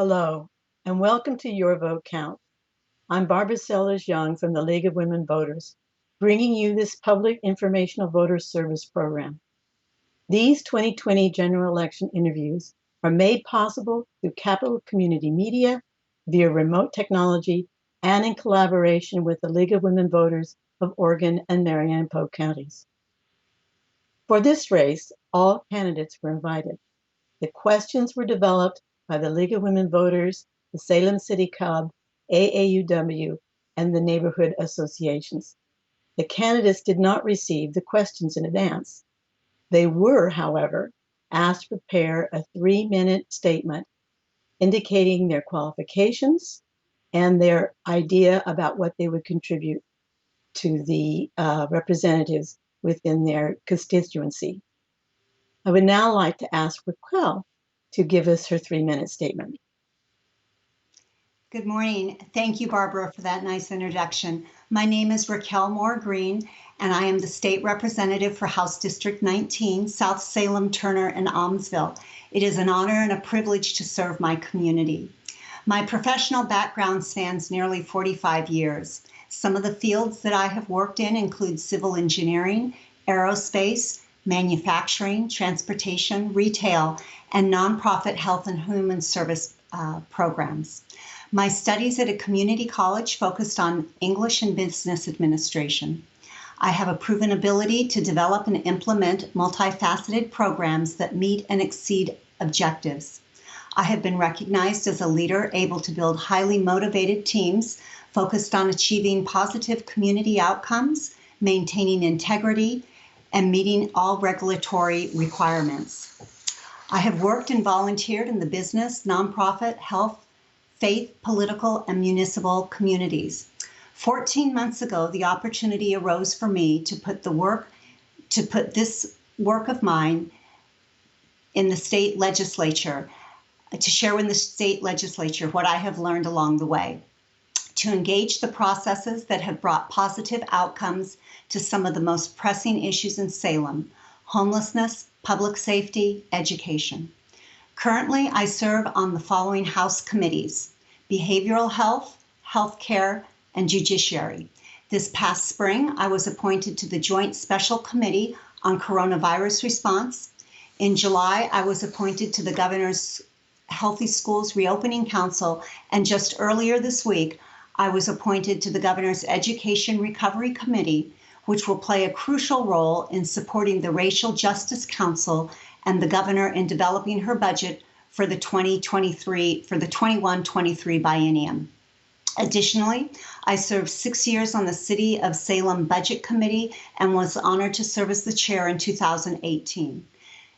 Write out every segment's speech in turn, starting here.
Hello, and welcome to Your Vote Count. I'm Barbara Sellers-Young from the League of Women Voters, bringing you this public informational voter service program. These 2020 general election interviews are made possible through Capital Community Media, via remote technology, and in collaboration with the League of Women Voters of Oregon and Marion and Polk counties. For this race, all candidates were invited. The questions were developed by the League of Women Voters, the Salem City Club, AAUW, and the neighborhood associations. The candidates did not receive the questions in advance. They were, however, asked to prepare a 3-minute statement indicating their qualifications and their idea about what they would contribute to the representatives within their constituency. I would now like to ask Raquel to give us her 3-minute statement. Good morning. Thank you, Barbara, for that nice introduction. My name is Raquel Moore-Green, and I am the state representative for House District 19, South Salem, Turner, and Almsville. It is an honor and a privilege to serve my community. My professional background spans nearly 45 years. Some of the fields that I have worked in include civil engineering, aerospace, manufacturing, transportation, retail, and nonprofit health and human service programs. My studies at a community college focused on English and business administration. I have a proven ability to develop and implement multifaceted programs that meet and exceed objectives. I have been recognized as a leader able to build highly motivated teams focused on achieving positive community outcomes, maintaining integrity, and meeting all regulatory requirements. I have worked and volunteered in the business, nonprofit, health, faith, political, and municipal communities. 14 months ago, the opportunity arose for me to put this work of mine in the state legislature, to share in the state legislature what I have learned along the way, to engage the processes that have brought positive outcomes to some of the most pressing issues in Salem: homelessness, public safety, education. Currently, I serve on the following House committees: Behavioral Health, Healthcare, and Judiciary. This past spring, I was appointed to the Joint Special Committee on Coronavirus Response. In July, I was appointed to the Governor's Healthy Schools Reopening Council, and just earlier this week, I was appointed to the Governor's Education Recovery Committee, which will play a crucial role in supporting the Racial Justice Council and the Governor in developing her budget for the 21-23 biennium. Additionally, I served 6 years on the City of Salem Budget Committee and was honored to serve as the chair in 2018.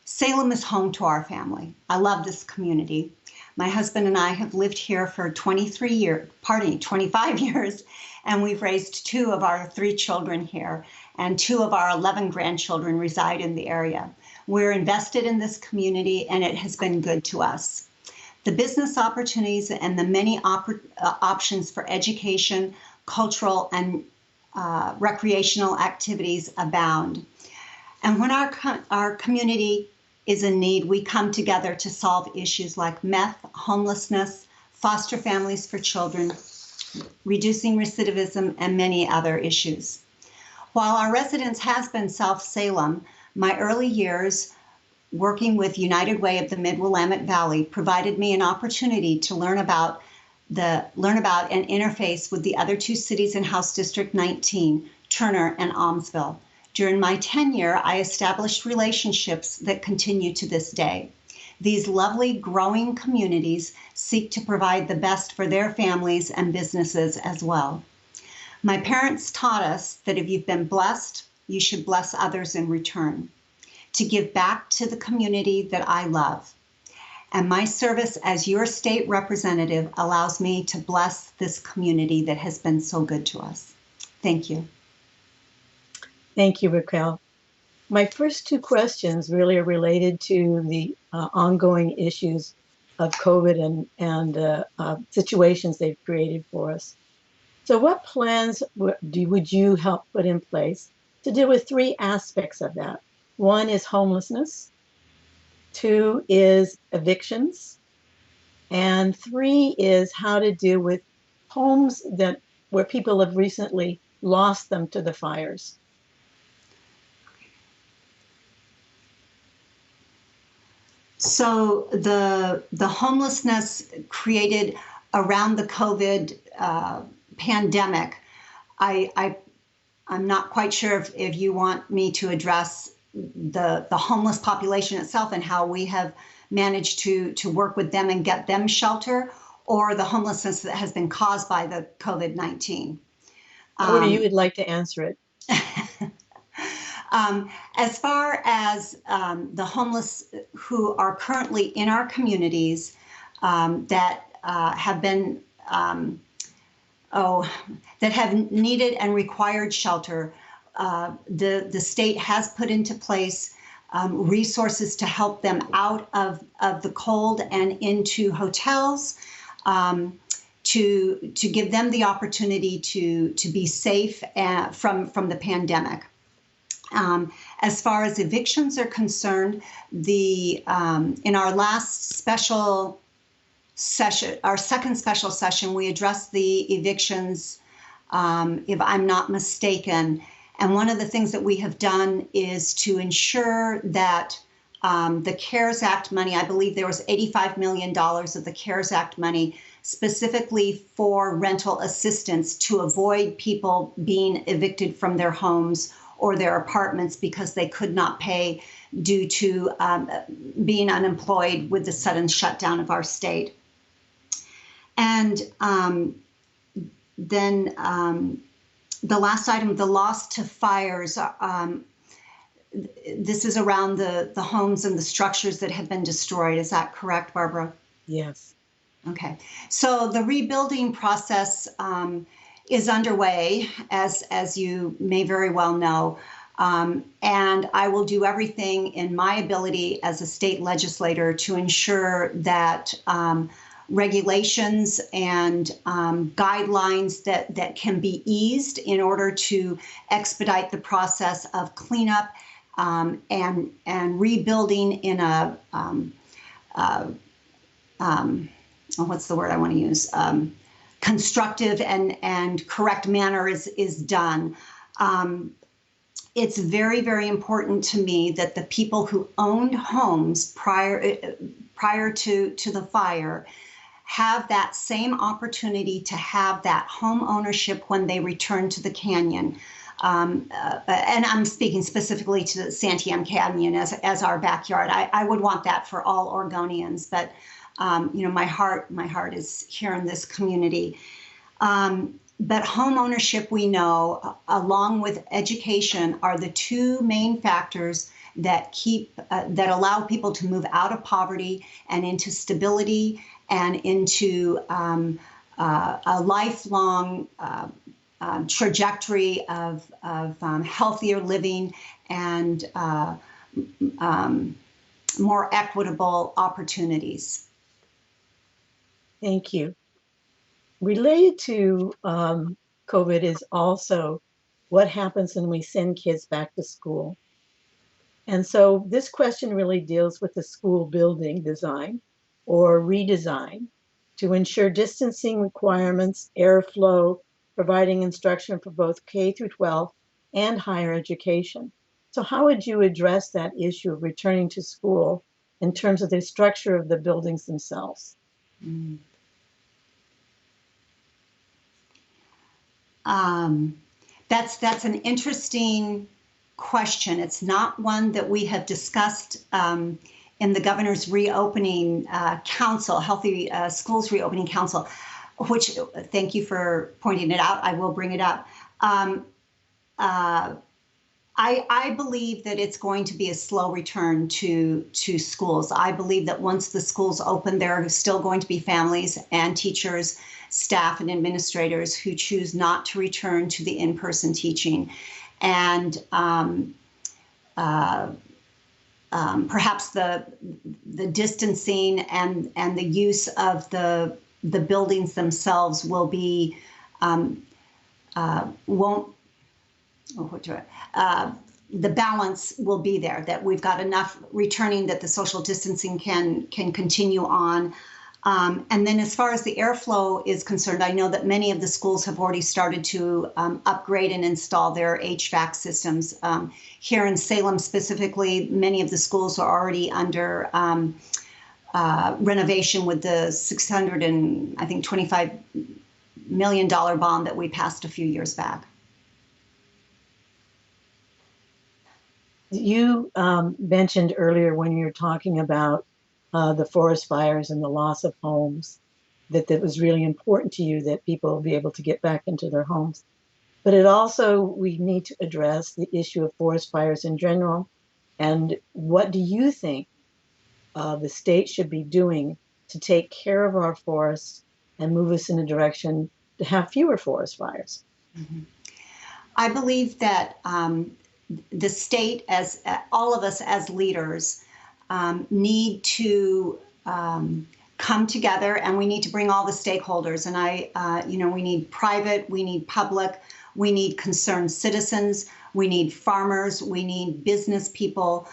Salem is home to our family. I love this community. My husband and I have lived here for 25 years, and we've raised 2 of our 3 children here, and 2 of our 11 grandchildren reside in the area. We're invested in this community, and it has been good to us. The business opportunities and the many options for education, cultural, and recreational activities abound. And when our community is in need, we come together to solve issues like meth, homelessness, foster families for children, reducing recidivism, and many other issues. While our residence has been South Salem, my early years working with United Way of the Mid-Willamette Valley provided me an opportunity to learn about and interface with the other 2 cities in House District 19, Turner and Almsville. During my tenure, I established relationships that continue to this day. These lovely, growing communities seek to provide the best for their families and businesses as well. My parents taught us that if you've been blessed, you should bless others in return, to give back to the community that I love. And my service as your state representative allows me to bless this community that has been so good to us. Thank you. Thank you, Raquel. My first 2 questions really are related to the ongoing issues of COVID and situations they've created for us. So what plans would you help put in place to deal with 3 aspects of that? 1 is homelessness, 2 is evictions, And 3 is how to deal with homes where people have recently lost them to the fires. So the homelessness created around the COVID pandemic, I'm not quite sure if you want me to address the homeless population itself and how we have managed to work with them and get them shelter, or the homelessness that has been caused by the COVID-19. However you would like to answer it. As far as the homeless who are currently in our communities that have been that have needed and required shelter, the state has put into place resources to help them out of the cold and into hotels, to give them the opportunity to be safe from the pandemic. As far as evictions are concerned, in our last special session, our second special session, we addressed the evictions, if I'm not mistaken. And one of the things that we have done is to ensure that the CARES Act money, I believe there was $85 million of the CARES Act money specifically for rental assistance to avoid people being evicted from their homes or their apartments because they could not pay due to being unemployed with the sudden shutdown of our state. And then the last item, the loss to fires, this is around the homes and the structures that have been destroyed. Is that correct, Barbara? Yes. Okay. So the rebuilding process is underway, as you may very well know. And I will do everything in my ability as a state legislator to ensure that regulations and guidelines that can be eased in order to expedite the process of cleanup and rebuilding in a what's the word I want to use? Constructive and correct manner is done. It's very, very important to me that the people who owned homes prior to the fire have that same opportunity to have that home ownership when they return to the canyon. And I'm speaking specifically to the Santiam Canyon as our backyard. I would want that for all Oregonians, but my heart is here in this community. But home ownership, we know, along with education, are the two main factors that that allow people to move out of poverty and into stability and into a lifelong trajectory of healthier living and more equitable opportunities. Thank you. Related to COVID is also what happens when we send kids back to school. And so this question really deals with the school building design or redesign to ensure distancing requirements, airflow, providing instruction for both K through 12 and higher education. So how would you address that issue of returning to school in terms of the structure of the buildings themselves? Mm. That's an interesting question. It's not one that we have discussed in the governor's reopening council, Healthy Schools Reopening Council, which, thank you for pointing it out. I will bring it up. I believe that it's going to be a slow return to schools. I believe that once the schools open, there are still going to be families and teachers, staff and administrators who choose not to return to the in-person teaching. And perhaps the distancing and the use of the buildings themselves will be the balance will be there, that we've got enough returning that the social distancing can continue on. And then as far as the airflow is concerned, I know that many of the schools have already started to upgrade and install their HVAC systems. Here in Salem specifically, many of the schools are already under renovation with the $625 million bond that we passed a few years back. You mentioned earlier when you were talking about the forest fires and the loss of homes, that was really important to you that people will be able to get back into their homes. But we need to address the issue of forest fires in general. And what do you think the state should be doing to take care of our forests and move us in a direction to have fewer forest fires? Mm-hmm. I believe that the state, as all of us as leaders, need to come together, and we need to bring all the stakeholders. And we need private, we need public, we need concerned citizens, we need farmers, we need business people,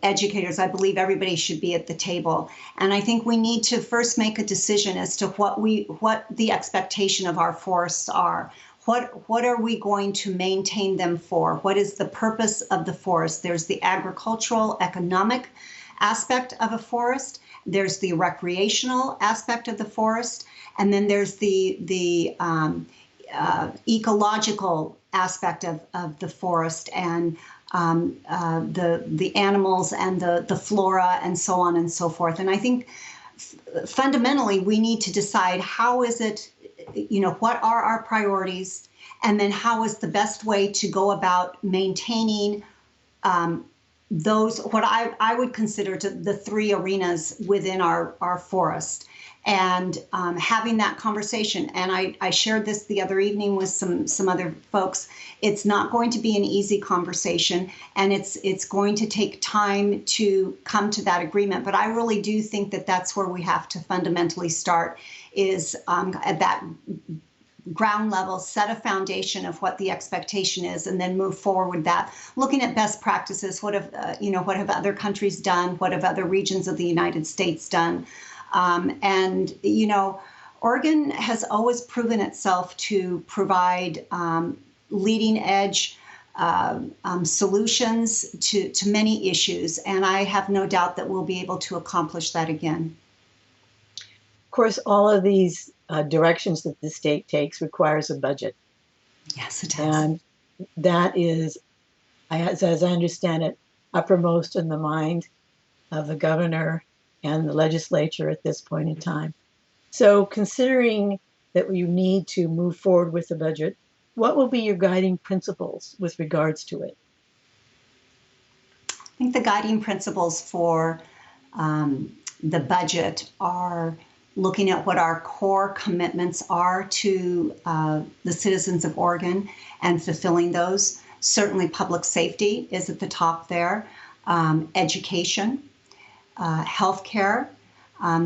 educators. I believe everybody should be at the table. And I think we need to first make a decision as to what the expectation of our forests are. What are we going to maintain them for? What is the purpose of the forest? There's the agricultural, economic aspect of a forest. There's the recreational aspect of the forest. And then there's the ecological aspect of the forest, and the animals and the flora and so on and so forth. And I think fundamentally we need to decide how is it, what are our priorities, and then how is the best way to go about maintaining those, what I would consider the three arenas within our forest, and having that conversation. And I shared this the other evening with some other folks. It's not going to be an easy conversation, and it's going to take time to come to that agreement. But I really do think that that's where we have to fundamentally start, is at that ground level, set a foundation of what the expectation is, and then move forward with that. Looking at best practices, what have other countries done? What have other regions of the United States done? Oregon has always proven itself to provide leading edge solutions to many issues, and I have no doubt that we'll be able to accomplish that again. Of course, all of these directions that the state takes requires a budget. Yes, it does. And that is, as I understand it, uppermost in the mind of the governor and the legislature at this point in time. So considering that you need to move forward with the budget, what will be your guiding principles with regards to it? I think the guiding principles for the budget are looking at what our core commitments are to the citizens of Oregon and fulfilling those. Certainly public safety is at the top there, education, healthcare.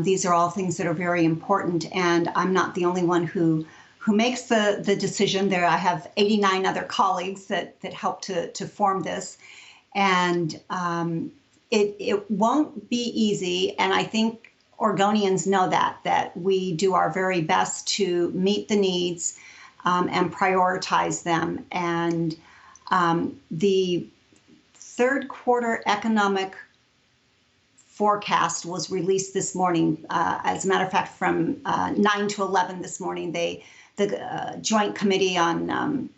These are all things that are very important, and I'm not the only one who makes the decision there. I have 89 other colleagues that help to form this, and it won't be easy, and I think Oregonians know that we do our very best to meet the needs and prioritize them. And the third quarter economic forecast was released this morning. As a matter of fact, from 9 to 11 this morning, the Joint Committee on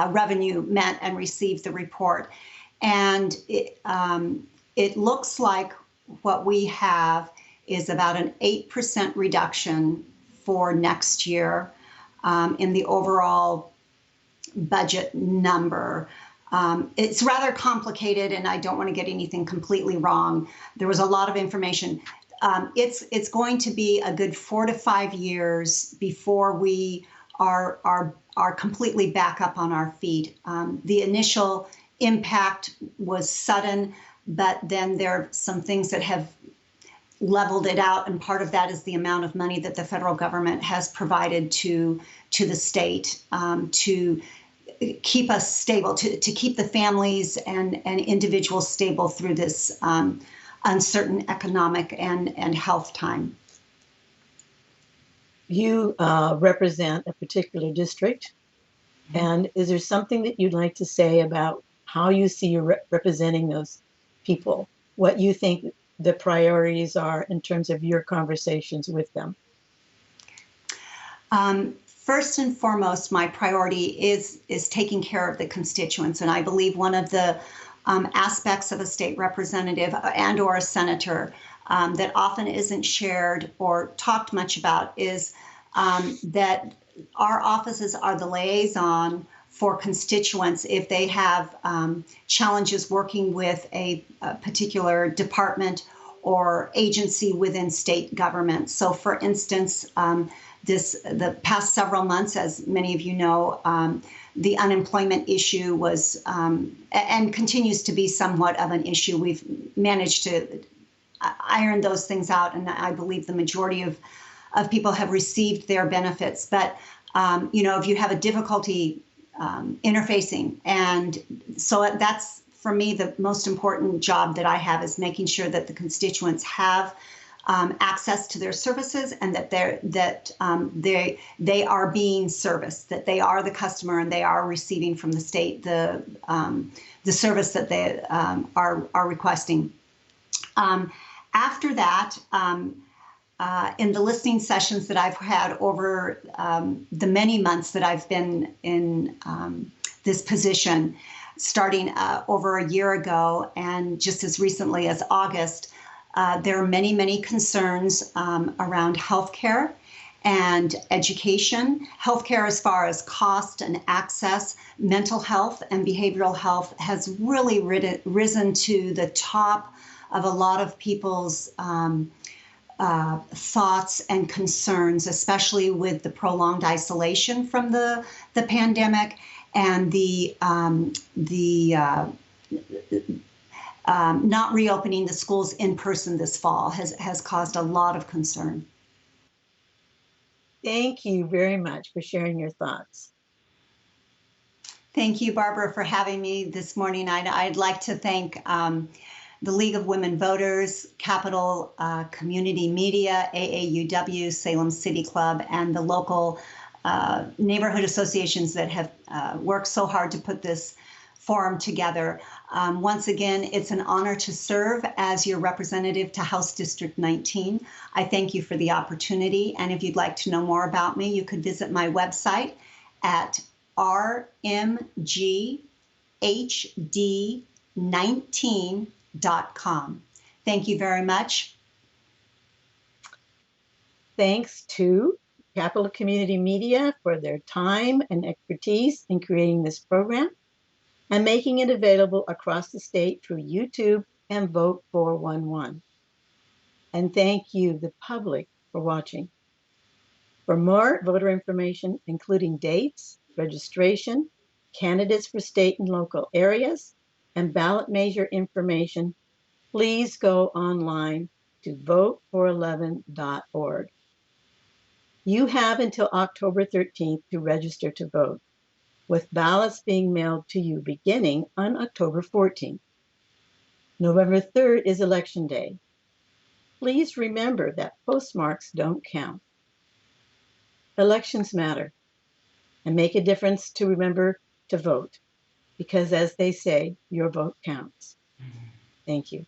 Revenue met and received the report. And it looks like what we have is about an 8% reduction for next year in the overall budget number. It's rather complicated, and I don't want to get anything completely wrong. There was a lot of information. It's going to be a good 4 to 5 years before we are completely back up on our feet. The initial impact was sudden, but then there are some things that have leveled it out, and part of that is the amount of money that the federal government has provided to the state to keep us stable, to keep the families and individuals stable through this uncertain economic and health time. You represent a particular district, and is there something that you'd like to say about how you see you representing those people? What you think the priorities are in terms of your conversations with them? First and foremost, my priority is taking care of the constituents, and I believe one of the aspects of a state representative and or a senator that often isn't shared or talked much about is that our offices are the liaison for constituents if they have challenges working with a particular department or agency within state government. So, for instance, the past several months, as many of you know, the unemployment issue was and continues to be somewhat of an issue. We've managed to iron those things out, and I believe the majority of people have received their benefits. But if you have a difficulty interfacing, and so that's for me the most important job that I have is making sure that the constituents have access to their services and that they are being serviced, that they are the customer and they are receiving from the state the service that they are requesting. After that, in the listening sessions that I've had over the many months that I've been in this position, starting over a year ago and just as recently as August, there are many, many concerns around healthcare and education. Healthcare as far as cost and access, mental health and behavioral health has really risen to the top of a lot of people's thoughts and concerns, especially with the prolonged isolation from the pandemic and the not reopening the schools in person this fall has caused a lot of concern. Thank you very much for sharing your thoughts. Thank you, Barbara, for having me this morning. I'd like to thank the League of Women Voters, Capital Community Media, AAUW, Salem City Club, and the local neighborhood associations that have worked so hard to put this forum together. Once again, it's an honor to serve as your representative to House District 19. I thank you for the opportunity, and if you'd like to know more about me, you could visit my website at rmghd19.com. Thank you very much. Thanks to Capital Community Media for their time and expertise in creating this program and making it available across the state through YouTube and Vote 411. And thank you, the public, for watching. For more voter information, including dates, registration, candidates for state and local areas, and ballot measure information, please go online to vote411.org. You have until October 13th to register to vote, with ballots being mailed to you beginning on October 14th. November 3rd is Election Day. Please remember that postmarks don't count. Elections matter and make a difference to remember to vote, because as they say, your vote counts. Thank you.